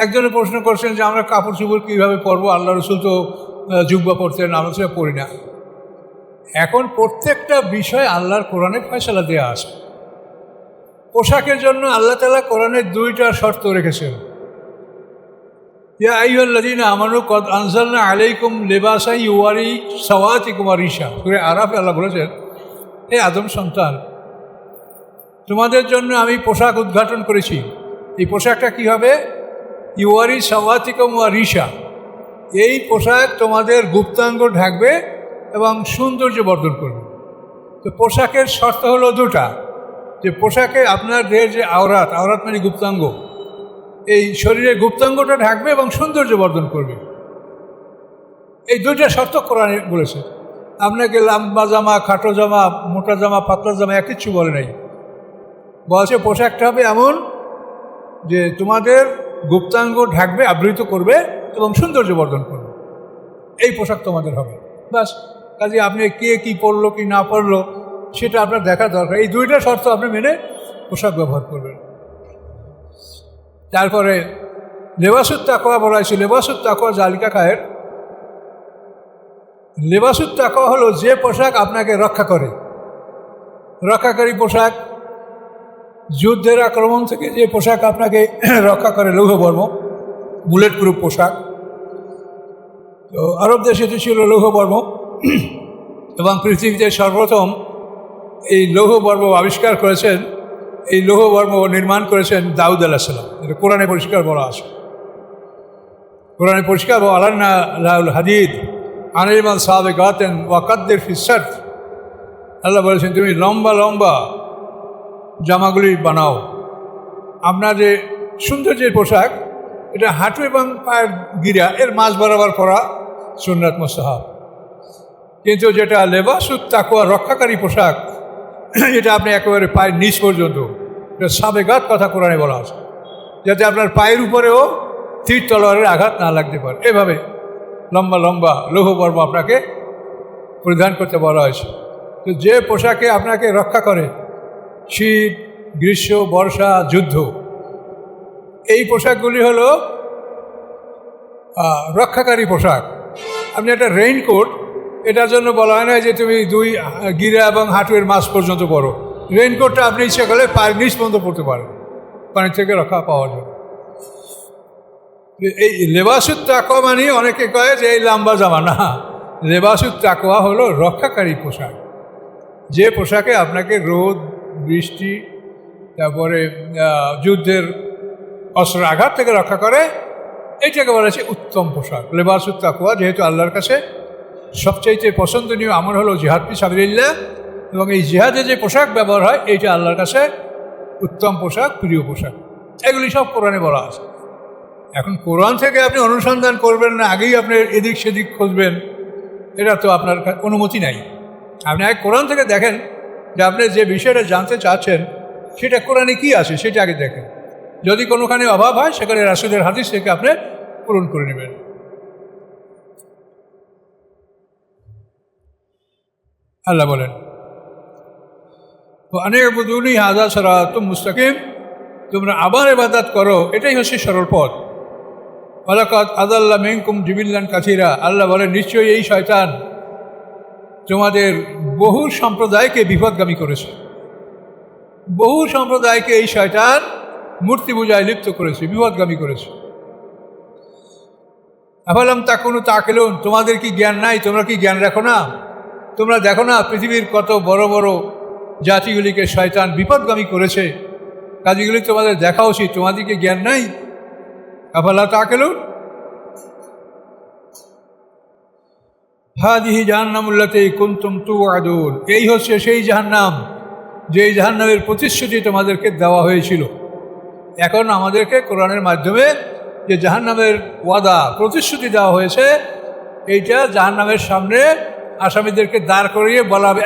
একজনে প্রশ্ন করছেন যে আমরা কাপড় চোপড় কীভাবে পরবো, আল্লাহ রসুল তো জুব্বা পরতেন, আমরা সেটা পড়ি না। এখন প্রত্যেকটা বিষয় আল্লাহর কোরআনে ফয়সালা দেওয়া আছে। পোশাকের জন্য আল্লাহ তাআলা কোরআনে 2টা শর্ত রেখেছেন। ইয়া আইয়ুহাল্লাযীনা আমানু কদ আনজালনা আলাইকুম লিবাসান ইউওয়ারি সাওয়াতিকুম রিশা। সূরা আরাফে আল্লাহ বলেছেন, হে আদম সন্তান, তোমাদের জন্য আমি পোশাক উদ্ঘাটন করেছি। এই পোশাকটা কী হবে? ইউওয়ারি সাওয়াতিকুম রিশা। এই পোশাক তোমাদের গুপ্তাঙ্গ ঢাকবে এবং সৌন্দর্য বর্ধন করবে। তো পোশাকের শর্ত হলো 2টা, যে পোশাকে আপনার দেহের যে আওরাত মানে গুপ্তাঙ্গ, এই শরীরের গুপ্তাঙ্গটা ঢাকবে এবং সৌন্দর্য বর্ধন করবে। এই 2টা শর্ত কোরআনে বলেছে। আপনাকে লম্বা জামা, খাটো জামা, মোটা জামা, পাতলা জামা এক কিছু বলে নাই। বলছে পোশাকটা হবে এমন যে তোমাদের গুপ্তাঙ্গ ঢাকবে, আবৃত করবে এবং সৌন্দর্য বর্ধন করবে। এই পোশাক তোমাদের হবে। বাস, কাজে আপনি কে কী পরলো কি না পরলো সেটা আপনার দেখা দরকার। এই 2টা শর্ত আপনি মেনে পোশাক ব্যবহার করবেন। তারপরে লেবাসুত তাকওয়া বলা হয়েছে। লেবাসুত তাকওয়া জালিকা খায়ের। লেবাসুত তাকওয়া হলো যে পোশাক আপনাকে রক্ষা করে, রক্ষাকারী পোশাক। যুদ্ধের আক্রমণ থেকে যে পোশাক আপনাকে রক্ষা করে, লৌহবর্ম, বুলেট প্রুফ পোশাক। তো আরব দেশে ছিল লৌহবর্ম, এবং পৃথিবীতে সর্বপ্রথম এই লৌহবর্ম আবিষ্কার করেছেন, এই লৌহবর্ম নির্মাণ করেছেন দাউদ আলাইহিস সালাম। এটা কোরআনে পরিষ্কার বলা আছে। কোরআনে পরিষ্কার আলান্না লাহুল হাদিদ আনিমান সাবিগাতান ওয়া কাদ্দির ফিস সারত। আল্লাহ বলেছেন, তুমি লম্বা লম্বা জামাগুলি বানাও। আপনার যে সৌন্দর্যের পোশাক, এটা হাঁটু এবং পায়ের গিরা এর মাঝ বরাবর পরা সুন্নাত মুস্তাহাব। কিন্তু যেটা লেবাসুত তাকওয়া রক্ষাকারী পোশাক, এটা আপনি একেবারে পায়ের নিচ পর্যন্ত, এটা সাবেগাত কথা কোরআনে বলা আছে, যাতে আপনার পায়ের উপরেও তীর তলোয়ারের আঘাত না লাগতে পারে। এভাবে লম্বা লম্বা লৌহবর্ম আপনাকে পরিধান করতে বলা হয়েছে। তো যে পোশাকে আপনাকে রক্ষা করে শীত, গ্রীষ্ম, বর্ষা, যুদ্ধ, এই পোশাকগুলি হলো রক্ষাকারী পোশাক। আপনি একটা রেইনকোট, এটার জন্য বলা হয় না যে তুমি 2 গিরা এবং হাঁটুর মাঝ পর্যন্ত পরো। রেইনকোটটা আপনি ইচ্ছে করলে পায়ের নিচ পর্যন্ত পরতে পারেন, পানি থেকে রক্ষা পাওয়ার জন্য। এই লেবাসুত তাকওয়া মানে অনেকে কয় যে এই লম্বা জামা, না। লেবাসুত তাকওয়া হলো রক্ষাকারী পোশাক, যে পোশাকে আপনাকে রোদ, বৃষ্টি, তারপরে যুদ্ধের অস্ত্র আঘাত থেকে রক্ষা করে। এইটাকে বলা হচ্ছে উত্তম পোশাক, লেবাসুত তাকওয়া। যেহেতু আল্লাহর কাছে সবচাইতে পছন্দনীয় আমল হলো জিহাদ ফি সাবিলিল্লাহ, এবং এই জিহাদে যে পোশাক ব্যবহার হয় এইটা আল্লাহর কাছে উত্তম পোশাক, প্রিয় পোশাক। এগুলি সব কোরআনে বলা আছে। এখন কোরআন থেকে আপনি অনুসন্ধান করবেন না, আগেই আপনি এদিক সেদিক খুঁজবেন, এটা তো আপনার অনুমতি নাই। আপনি আগে কোরআন থেকে দেখেন যে আপনি যে বিষয়টা জানতে চাচ্ছেন সেটা কোরআনে কি আছে সেটা আগে দেখেন। যদি কোনোখানে অভাব হয় সেখানে রাসূলের হাদিস থেকে আপনি পূরণ করে নেবেন। আল্লাহ বলেন, আনি'বুদুনি হাযা সিরাতুম মুস্তাকিম, তোমরা আমার ইবাদত করো, এটাই হচ্ছে সরল পথ। ওয়ালাকাদ আযাল্লা মিনকুম জিবিল্লান কাসীরা। আল্লাহ বলেন, নিশ্চয়ই এই শয়তান তোমাদের বহু সম্প্রদায়কে বিপদগামী করেছে। বহু সম্প্রদায়কে এই শয়তান মূর্তি পূজায় লিপ্ত করেছে, বিপদগামী করেছে। আফালাম তাকুনু তাকিলুন, তোমাদের কি জ্ঞান নাই? তোমরা কি জ্ঞান রাখো না? তোমরা দেখো না পৃথিবীর কত বড় বড় জাতিগুলিকে শয়তান বিপদগামী করেছে? কাজগুলি তোমাদের দেখা উচিত। তোমাদেরকে জ্ঞান নাই? আফালা তাকিলুন। হাদিহি জাহান্নামুল্লাতী কুনতুম তুআদুন, এই হচ্ছে সেই জাহান্নাম যেই জাহান্নামের প্রতিশ্রুতি তোমাদেরকে দেওয়া হয়েছিল। এখন আমাদেরকে কোরআনের মাধ্যমে যে জাহান্নামের ওয়াদা, প্রতিশ্রুতি দেওয়া হয়েছে, এইটা জাহান্নামের সামনে আসামিদেরকে দাঁড় করিয়ে বলা হবে।